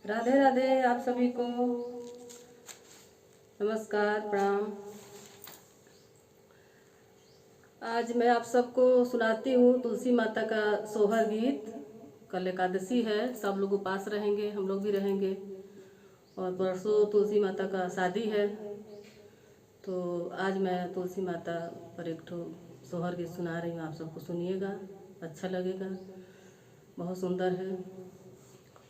राधे राधे आप सभी को। नमस्कार, प्रणाम। आज मैं आप सबको सुनाती हूँ तुलसी माता का सोहर गीत। कल एकादशी है, सब लोग उपास रहेंगे, हम लोग भी रहेंगे। और परसों तुलसी माता का शादी है, तो आज मैं तुलसी माता पर एक ठो सोहर गीत सुना रही हूँ। आप सबको सुनिएगा, अच्छा लगेगा, बहुत सुंदर है।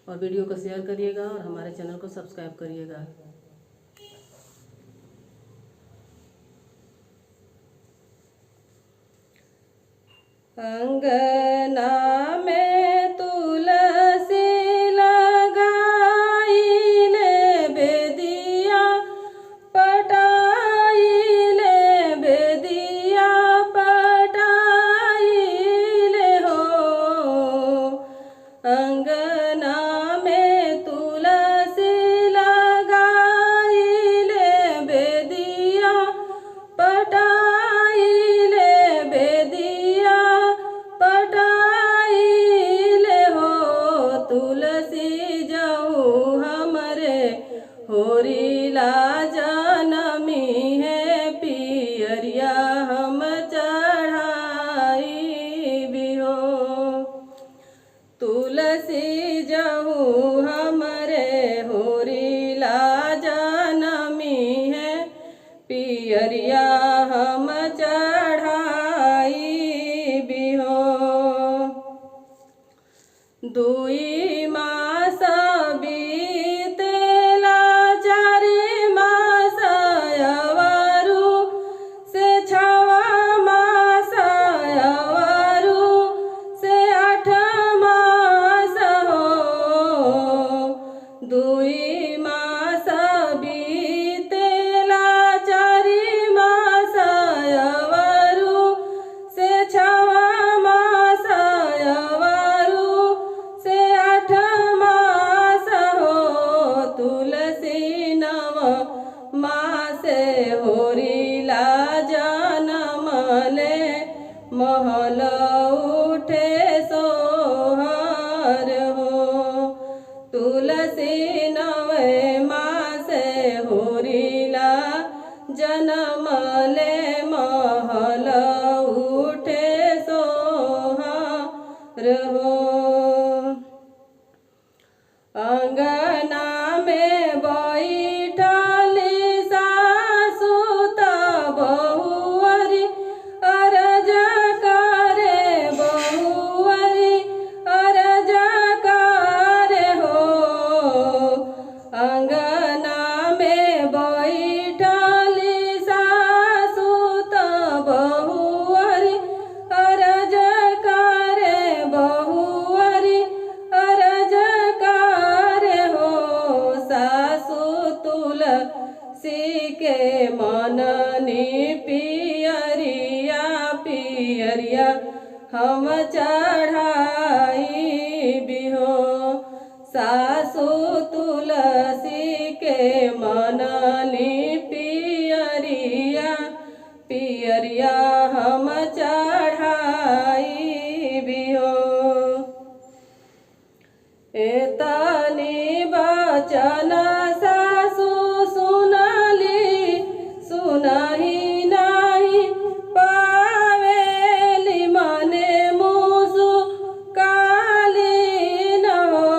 और वीडियो को शेयर करिएगा और हमारे चैनल को सब्सक्राइब करिएगा। अंगना में तुलसी लगाई ले बेदिया, पटाई ले बेदिया, पटाई ले हो। अंगना में तुलसी लगाई ले बेदिया, पटाई ले बेदिया, पटाई ले हो। तुलसी जाऊ हमरे होरीला जनमी है, पियरिया हम चढ़ाई भी हो। तुलसी जाऊ हमरे होरीला जनमी है, पियरिया हम चढ़ाई भी हो। दुई मास बीतेला, चारि मास अवरु से, छवा मास अवरु से, आठ मास हो। दुई मास बीतेला, चारि मास अवरु से, छवा मास अवरु से, आठ मास हो। तुलसी नव मासे होरीला जनम ले, महल उठे सोहर हो। तुलसी नवे मासे होरीला जनम ले, महल उठे सोहर हो। अंगना में बैठली सासु त बहुअरी, अरज करे बहुअरी, अरज करे हो। अंगना में बैठली सासु त बहुअरी, अरज करे बहुअरी, अरज करे हो। सासु तुलसी के मननी पियरिया, पियरिया हम चढ़ाई भी हो। सासु तुलसी के मननी पियरिया, पियरिया हम चढ़ाई भी हो। एतनी वचन सासु सुनली, सुनही नाही पावेली, मने मुसु काली न हो।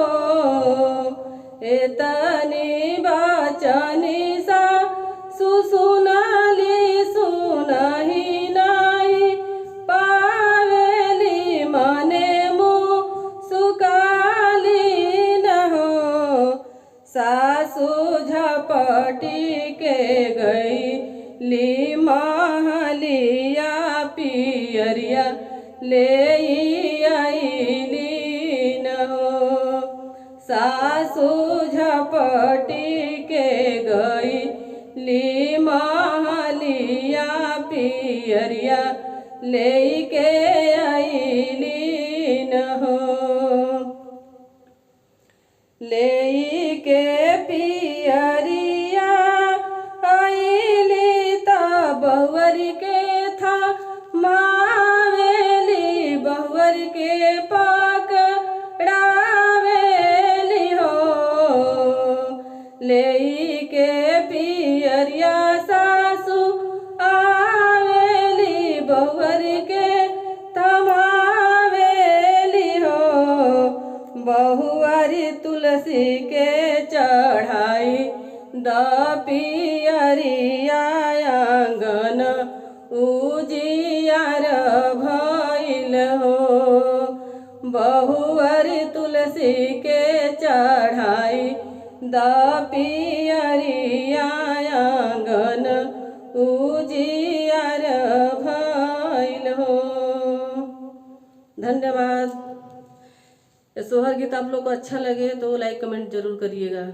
एतनी वचनी सासु सुनली, सुनही नाही पावेली, मने मुसु काली न हो। सासु झपटी के गईली महलिया, पियरिया ले आईली न हो। सासु झपटी के गईली महलिया, पियरिया लेके आईली न हो। लेके पियरिया आईली त बहुअर के था मावेली, बहुअर के पकड़ावेली हो। तुलसी के चढ़ाई द पियरिया आंगन उजियार भइल हो। बहुअर तुलसी के चढ़ाई द पियरिया आंगन उजियार भइल हो। धन्यवाद। ये सोहर गीत आप लोग को अच्छा लगे तो लाइक कमेंट जरूर करिएगा।